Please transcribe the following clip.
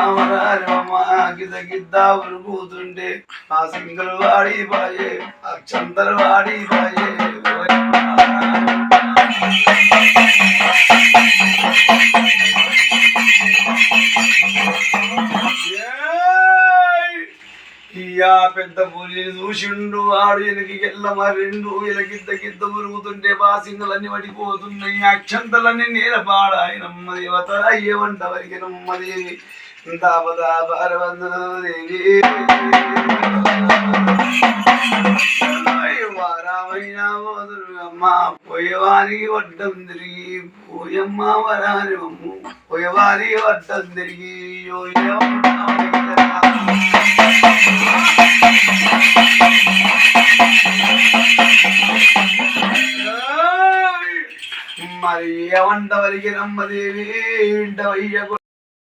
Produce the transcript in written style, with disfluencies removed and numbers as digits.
వరారమ్మ గిద్ద గిద్ద ఉరుకుతుండే ఆ సింగల్ వాడి బాయే అక్షంతలు వాడి బాయే ఇయా పెద్ద పులిని చూసిండు ఆడు ఎనకి ఎల్లమరిండు ఎలగిద్ద గిద్ద మురుగుతుంటే బాసింగలన్నీ పడిపోతున్నాయి అక్షంతలన్నీ నేలపాడాయనమ్మ దేవత అయ్యేవంట వరికి నమ్మదేవి దాపదాపారవందేవి వారామైనా పోదురు అమ్మ పోయేవారికి వడ్డం తిరిగి పోయమ్మ వరాని అమ్ము పోయేవారికి వడ్డం తిరిగి మరి ఏమంట వరికి నమ్మదేవి ఇంట వయ్య